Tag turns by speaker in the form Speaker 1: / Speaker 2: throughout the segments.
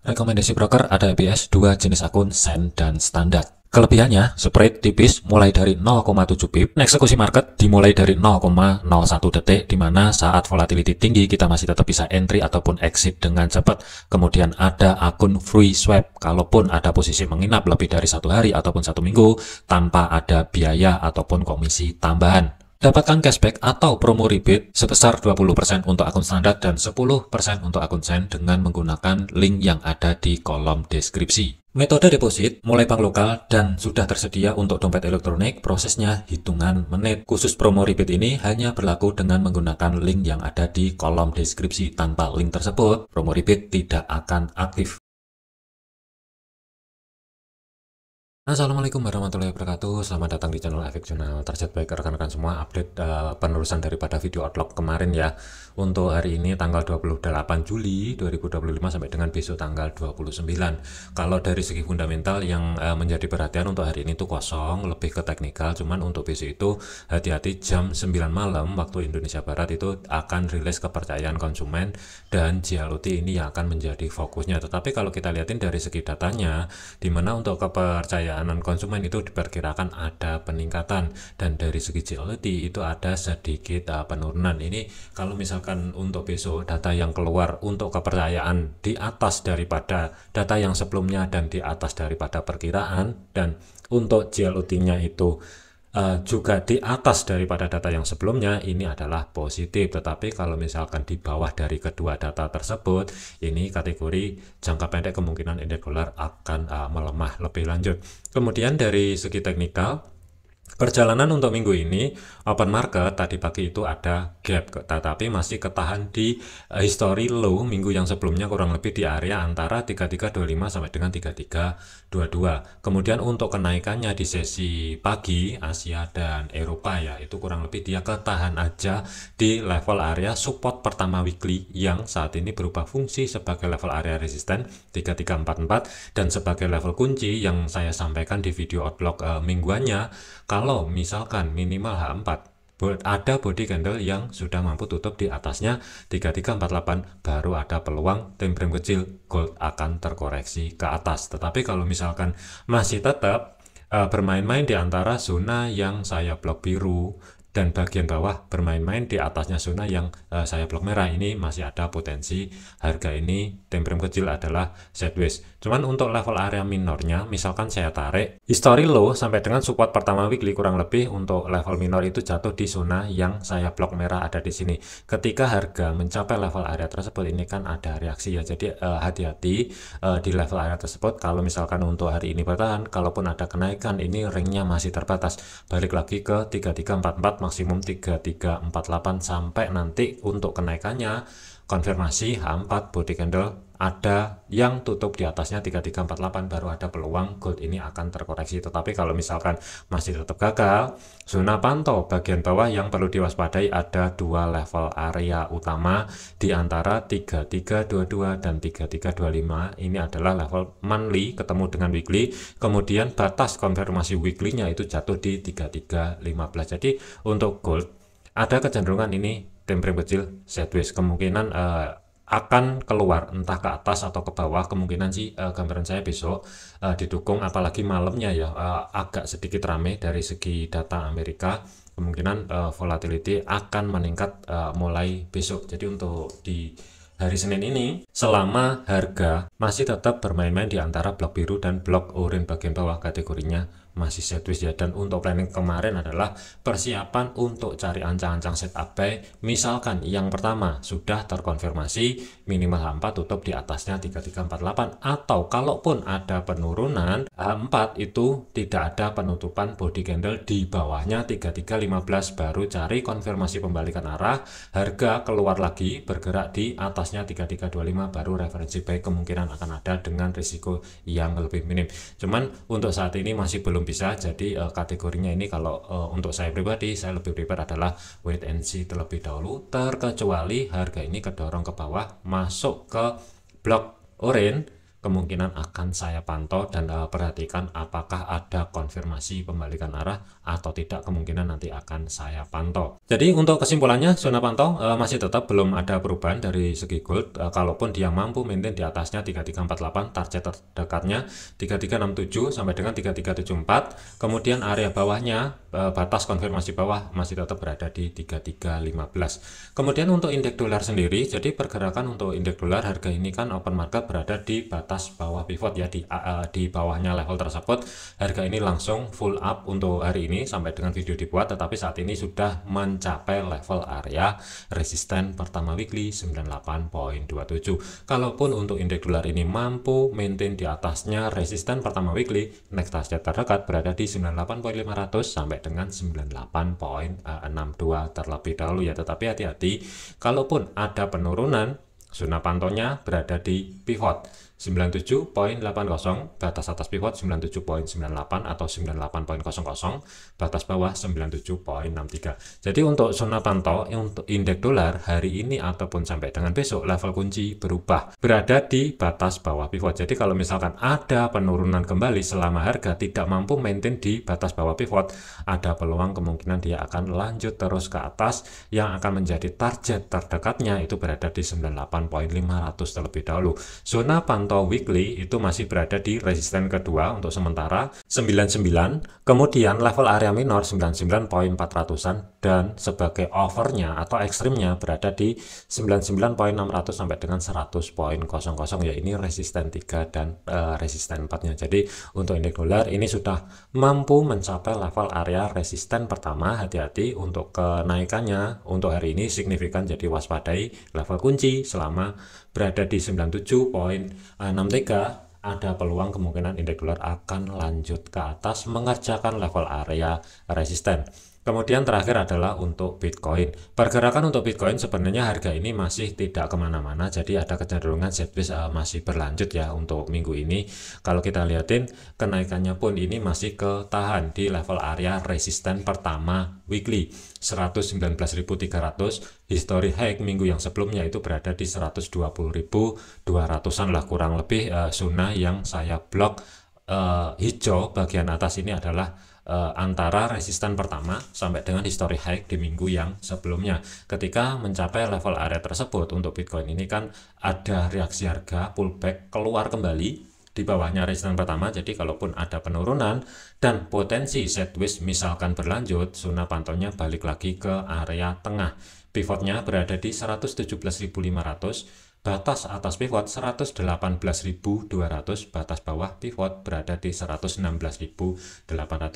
Speaker 1: Rekomendasi broker ada ABS, dua jenis akun, send dan standar. Kelebihannya, spread tipis mulai dari 0,7 pip, eksekusi market dimulai dari 0,01 detik, di mana saat volatility tinggi kita masih tetap bisa entry ataupun exit dengan cepat. Kemudian ada akun free swap, kalaupun ada posisi menginap lebih dari 1 hari ataupun 1 minggu, tanpa ada biaya ataupun komisi tambahan. Dapatkan cashback atau promo rebate sebesar 20% untuk akun standar dan 10% untuk akun send dengan menggunakan link yang ada di kolom deskripsi. Metode deposit mulai bank lokal dan sudah tersedia untuk dompet elektronik, prosesnya hitungan menit. Khusus promo rebate ini hanya berlaku dengan menggunakan link yang ada di kolom deskripsi. Tanpa link tersebut, promo rebate tidak akan aktif. Assalamualaikum warahmatullahi wabarakatuh. Selamat datang di channel Efek Jurnal Target. Baik rekan-rekan semua, update penerusan daripada video outlook kemarin ya. Untuk hari ini tanggal 28 Juli 2025 sampai dengan besok tanggal 29. Kalau dari segi fundamental yang menjadi perhatian untuk hari ini itu kosong, lebih ke teknikal. Cuman untuk besok itu hati-hati, jam 9 malam waktu Indonesia Barat itu akan rilis kepercayaan konsumen dan JLOT ini yang akan menjadi fokusnya. Tetapi kalau kita lihatin dari segi datanya, di mana untuk kepercayaan konsumen itu diperkirakan ada peningkatan, dan dari segi JLOT itu ada sedikit penurunan. Ini kalau misalkan untuk besok data yang keluar untuk kepercayaan di atas daripada data yang sebelumnya dan di atas daripada perkiraan, dan untuk JLOT-nya itu juga di atas daripada data yang sebelumnya, ini adalah positif. Tetapi kalau misalkan di bawah dari kedua data tersebut, ini kategori jangka pendek kemungkinan indeks dolar akan melemah lebih lanjut. Kemudian dari segi teknikal, perjalanan untuk minggu ini open market tadi pagi itu ada gap, tetapi masih ketahan di history low minggu yang sebelumnya, kurang lebih di area antara 3325 sampai dengan 3322. Kemudian untuk kenaikannya di sesi pagi Asia dan Eropa ya, itu kurang lebih dia ketahan aja di level area support pertama weekly yang saat ini berubah fungsi sebagai level area resisten 3344, dan sebagai level kunci yang saya sampaikan di video outlook mingguannya. Kalau misalkan minimal H4 ada body candle yang sudah mampu tutup di atasnya 3348, baru ada peluang time frame kecil gold akan terkoreksi ke atas. Tetapi kalau misalkan masih tetap bermain-main di antara zona yang saya blok biru dan bagian bawah bermain-main di atasnya zona yang saya blok merah, ini masih ada potensi harga ini time frame kecil adalah sideways. Cuman untuk level area minornya, misalkan saya tarik history low sampai dengan support pertama weekly, kurang lebih untuk level minor itu jatuh di zona yang saya blok merah ada di sini. Ketika harga mencapai level area tersebut, ini kan ada reaksi ya, jadi hati-hati di level area tersebut. Kalau misalkan untuk hari ini bertahan, kalaupun ada kenaikan, ini ringnya masih terbatas, balik lagi ke 3344 maksimum 3348, sampai nanti untuk kenaikannya konfirmasi H4 body candle ada yang tutup di atasnya 3348, baru ada peluang gold ini akan terkoreksi. Tetapi kalau misalkan masih tetap gagal, zona pantau bagian bawah yang perlu diwaspadai ada dua level area utama di antara 3322 dan 3325. Ini adalah level monthly ketemu dengan weekly, kemudian batas konfirmasi weekly-nya itu jatuh di 3315. Jadi untuk gold ada kecenderungan ini time frame kecil sideways, kemungkinan akan keluar entah ke atas atau ke bawah. Kemungkinan sih gambaran saya besok didukung, apalagi malamnya ya agak sedikit rame dari segi data Amerika. Kemungkinan volatility akan meningkat mulai besok. Jadi untuk di hari Senin ini, selama harga masih tetap bermain-main di antara blok biru dan blok oranye bagian bawah, kategorinya masih sideways ya. Dan untuk planning kemarin adalah persiapan untuk cari ancang-ancang setup buy. Misalkan yang pertama sudah terkonfirmasi minimal H4 tutup di atasnya 3348, atau kalaupun ada penurunan H4 itu tidak ada penutupan body candle di bawahnya 3315, baru cari konfirmasi pembalikan arah, harga keluar lagi bergerak di atasnya 3325, baru referensi buy kemungkinan akan ada dengan risiko yang lebih minim. Cuman untuk saat ini masih belum bisa, jadi kategorinya ini kalau untuk saya pribadi, saya lebih prefer adalah wait and see terlebih dahulu, terkecuali harga ini kedorong ke bawah masuk ke blok oranye, kemungkinan akan saya pantau dan perhatikan apakah ada konfirmasi pembalikan arah atau tidak, kemungkinan nanti akan saya pantau. Jadi untuk kesimpulannya, zona pantau masih tetap belum ada perubahan dari segi gold. Kalaupun dia mampu maintain di atasnya 3348, target terdekatnya 3367 sampai dengan 3374, kemudian area bawahnya batas konfirmasi bawah masih tetap berada di 3315. Kemudian untuk indeks dolar sendiri, jadi pergerakan untuk indeks dolar harga ini kan open market berada di batas bawah pivot ya, di bawahnya level tersebut harga ini langsung full up untuk hari ini sampai dengan video dibuat, tetapi saat ini sudah mencapai level area resisten pertama weekly 98.27. Kalaupun untuk indeks dolar ini mampu maintain di atasnya resisten pertama weekly, next target terdekat berada di 98.500 sampai dengan 98.62 terlebih dahulu ya. Tetapi hati-hati, kalaupun ada penurunan, zona pantaunya berada di pivot 97.80, batas atas pivot 97.98 atau 98.00, batas bawah 97.63. Jadi untuk zona pantau untuk indeks dolar hari ini ataupun sampai dengan besok, level kunci berubah berada di batas bawah pivot. Jadi kalau misalkan ada penurunan kembali selama harga tidak mampu maintain di batas bawah pivot, ada peluang kemungkinan dia akan lanjut terus ke atas, yang akan menjadi target terdekatnya itu berada di 98.500 terlebih dahulu. Zona pantau weekly itu masih berada di resisten kedua untuk sementara 99, kemudian level area minor 99.400-an, dan sebagai overnya atau ekstrimnya berada di 99.600 sampai dengan 100.00 ya, ini resisten 3 dan resisten 4-nya. Jadi untuk indeks dolar ini sudah mampu mencapai level area resisten pertama. Hati-hati untuk kenaikannya untuk hari ini signifikan, jadi waspadai level kunci selama berada di 97.63, ada peluang kemungkinan indeks dolar akan lanjut ke atas mengerjakan level area resisten. Kemudian terakhir adalah untuk Bitcoin. Pergerakan untuk Bitcoin sebenarnya harga ini masih tidak kemana-mana, jadi ada kecenderungan sideways masih berlanjut ya untuk minggu ini. Kalau kita lihatin kenaikannya pun ini masih ketahan di level area resisten pertama weekly 119.300. History high minggu yang sebelumnya itu berada di 120.200-an lah kurang lebih. Zona yang saya blok hijau bagian atas ini adalah antara resisten pertama sampai dengan historic high di minggu yang sebelumnya. Ketika mencapai level area tersebut untuk Bitcoin ini kan ada reaksi harga pullback keluar kembali di bawahnya resisten pertama. Jadi kalaupun ada penurunan dan potensi sideways misalkan berlanjut, zona pantaunya balik lagi ke area tengah. Pivotnya berada di 117.500, batas atas pivot 118.200, batas bawah pivot berada di 116.800.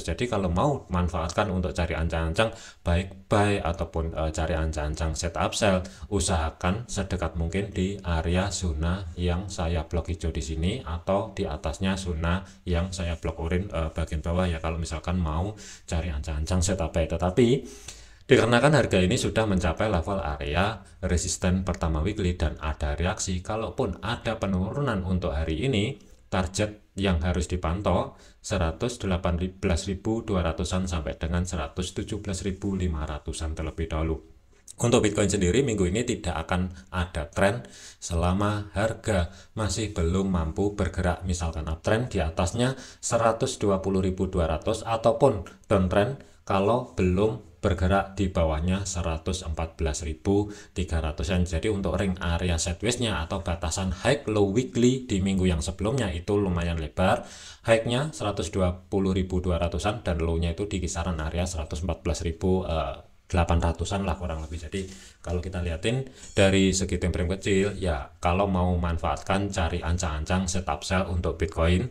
Speaker 1: Jadi kalau mau manfaatkan untuk cari ancang-ancang baik buy ataupun cari ancang-ancang setup sell, usahakan sedekat mungkin di area zona yang saya blok hijau di sini atau di atasnya zona yang saya blok oranye bagian bawah ya, kalau misalkan mau cari ancang-ancang setup buy. Tetapi dikarenakan harga ini sudah mencapai level area resisten pertama weekly dan ada reaksi, kalaupun ada penurunan untuk hari ini, target yang harus dipantau 118.200-an sampai dengan 117.500-an terlebih dahulu. Untuk Bitcoin sendiri minggu ini tidak akan ada tren selama harga masih belum mampu bergerak, misalkan uptrend di atasnya 120.200 ataupun downtrend kalau belum bergerak di bawahnya 114.300-an. Jadi untuk ring area sideways-nya atau batasan high low weekly di minggu yang sebelumnya itu lumayan lebar. High-nya 120.200-an dan low-nya itu di kisaran area 114.800-an lah kurang lebih. Jadi kalau kita lihatin dari segi time frame kecil ya, kalau mau manfaatkan cari ancang-ancang setup sell untuk Bitcoin,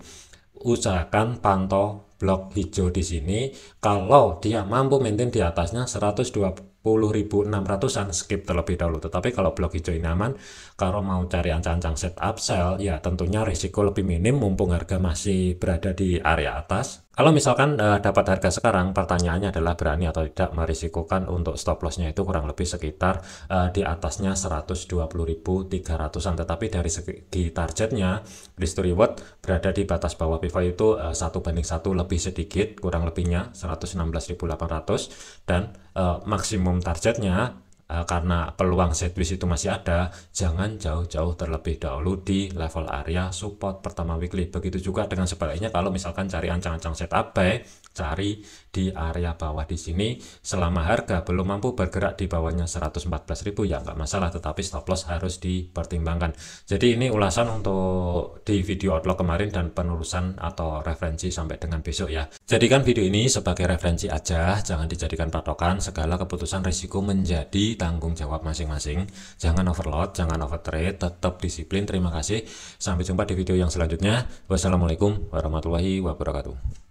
Speaker 1: usahakan pantau blok hijau di sini. Kalau dia mampu maintain di atasnya 120.600-an, skip terlebih dahulu. Tetapi kalau blok hijau ini aman, kalau mau cari ancang-ancang setup sell ya tentunya risiko lebih minim mumpung harga masih berada di area atas. Kalau misalkan dapat harga sekarang, pertanyaannya adalah berani atau tidak merisikokan untuk stop lossnya itu kurang lebih sekitar di atasnya 120.300-an. Tetapi dari segi targetnya, risk to reward berada di batas bawah pivot itu 1:1 lebih sedikit, kurang lebihnya 116.800, dan maksimum targetnya karena peluang sideways itu masih ada, jangan jauh-jauh terlebih dahulu di level area support pertama weekly. Begitu juga dengan sebaliknya, kalau misalkan cari ancang-ancang setup buy, cari di area bawah di sini. Selama harga belum mampu bergerak di bawahnya 114.000 ya nggak masalah, tetapi stop loss harus dipertimbangkan. Jadi ini ulasan untuk di video outlook kemarin dan penerusan atau referensi sampai dengan besok ya. Jadikan video ini sebagai referensi aja, jangan dijadikan patokan. Segala keputusan risiko menjadi tanggung jawab masing-masing. Jangan overload, jangan overtrade, tetap disiplin. Terima kasih, sampai jumpa di video yang selanjutnya. Wassalamualaikum warahmatullahi wabarakatuh.